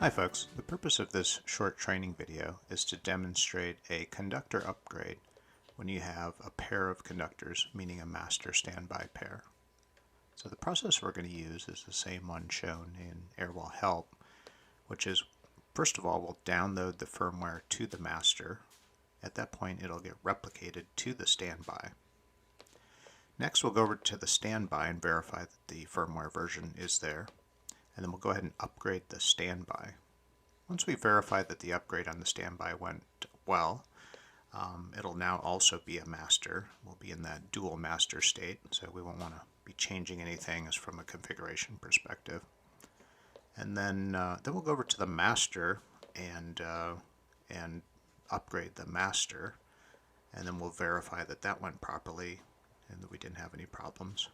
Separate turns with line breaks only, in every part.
Hi folks, the purpose of this short training video is to demonstrate a conductor upgrade when you have a pair of conductors, meaning a master standby pair. So the process we're going to use is the same one shown in Airwall Help, which is, first of all, we'll download the firmware to the master. At that point it'll get replicated to the standby. Next we'll go over to the standby and verify that the firmware version is there. And then we'll go ahead and upgrade the standby. Once we verify that the upgrade on the standby went well, it'll now also be a master. We'll be in that dual master state, so we won't want to be changing anything as from a configuration perspective. And then we'll go over to the master and upgrade the master, and then we'll verify that that went properly and that we didn't have any problems.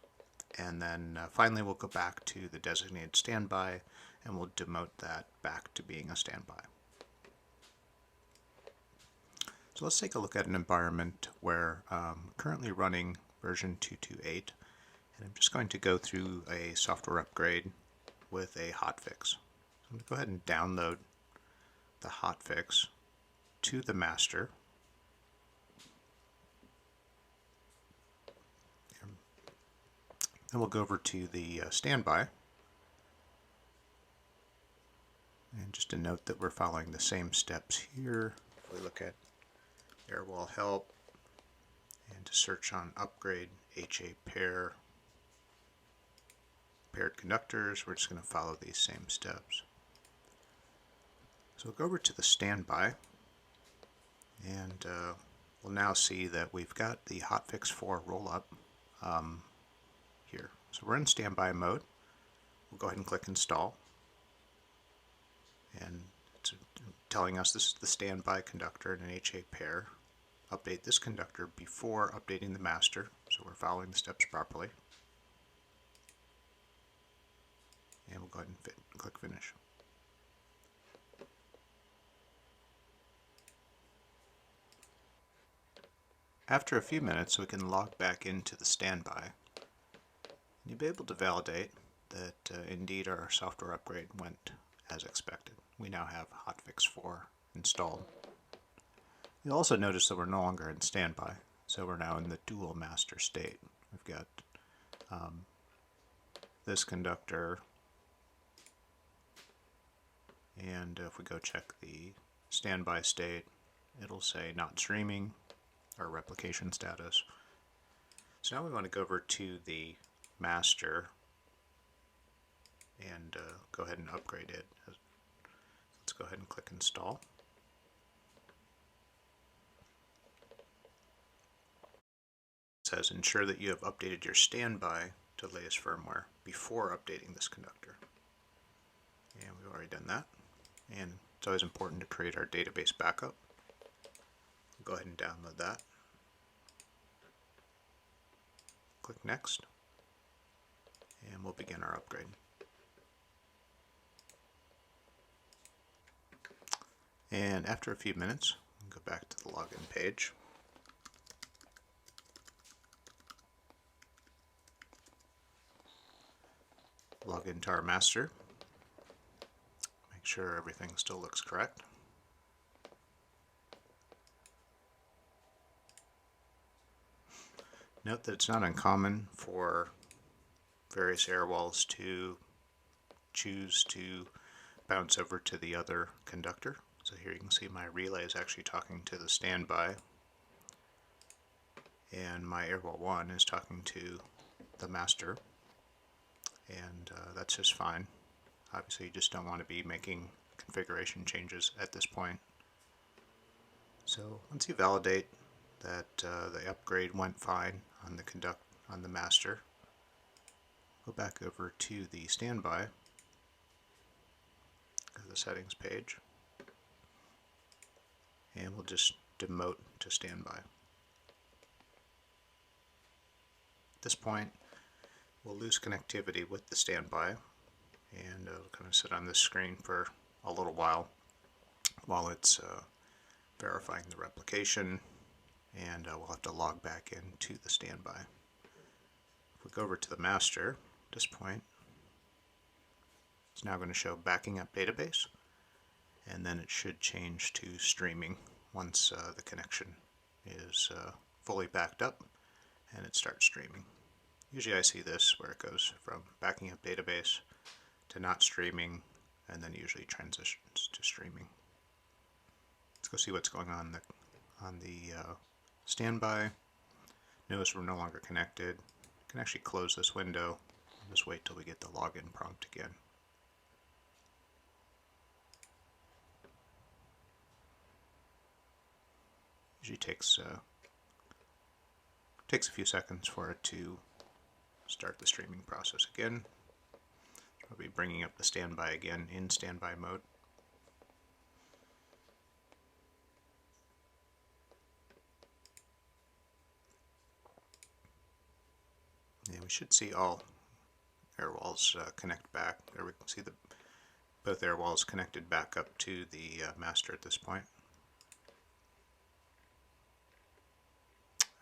And then finally we'll go back to the designated standby and we'll demote that back to being a standby. So let's take a look at an environment where I'm currently running version 2.2.8, and I'm just going to go through a software upgrade with a hotfix. So I'm going to go ahead and download the hotfix to the master. Then we'll go over to the standby, and just to note that we're following the same steps here. If we look at Airwall Help and to search on upgrade HA paired conductors, we're just going to follow these same steps. So we'll go over to the standby, and we'll now see that we've got the hotfix 4 rollup here. So we're in standby mode. We'll go ahead and click install, and it's telling us this is the standby conductor in an HA pair. Update this conductor before updating the master, so we're following the steps properly. And we'll go ahead and click finish. After a few minutes we can log back into the standby. You'll be able to validate that indeed our software upgrade went as expected. We now have hotfix 4 installed. You'll also notice that we're no longer in standby, so we're now in the dual master state. We've got this conductor, and if we go check the standby state, it'll say not streaming or replication status. So now we want to go over to the master and go ahead and upgrade it. Let's go ahead and click install. It says ensure that you have updated your standby to the latest firmware before updating this conductor. And we've already done that. And it's always important to create our database backup. We'll go ahead and download that. Click next, and we'll begin our upgrade. And after a few minutes, we'll go back to the login page. Log into our master. Make sure everything still looks correct. Note that it's not uncommon for various airwalls to choose to bounce over to the other conductor. So here you can see my relay is actually talking to the standby, and my Airwall 1 is talking to the master, and that's just fine. Obviously you just don't want to be making configuration changes at this point. So once you validate that the upgrade went fine on the master, go back over to the standby, go to the settings page, and we'll just demote to standby. At this point we'll lose connectivity with the standby, and it'll kind of sit on this screen for a little while it's verifying the replication, and we'll have to log back into the standby. If we go over to the master, at this point it's now going to show backing up database, and then it should change to streaming once the connection is fully backed up and it starts streaming. Usually I see this where it goes from backing up database to not streaming, and then usually transitions to streaming. Let's go see what's going on the standby. Notice we're no longer connected. You can actually close this window and just wait till we get the login prompt again. Usually takes a few seconds for it to start the streaming process again. We'll be bringing up the standby again in standby mode. And we should see all Airwalls connect back. There we can see both Airwalls connected back up to the master at this point.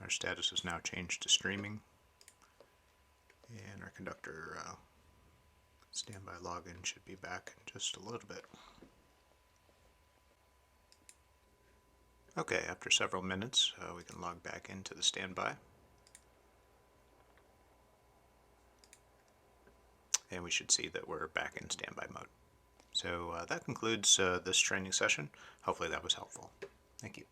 Our status is now changed to streaming, and our Conductor standby login should be back in just a little bit. Okay, after several minutes, we can log back into the standby. And we should see that we're back in standby mode. So that concludes this training session. Hopefully that was helpful. Thank you.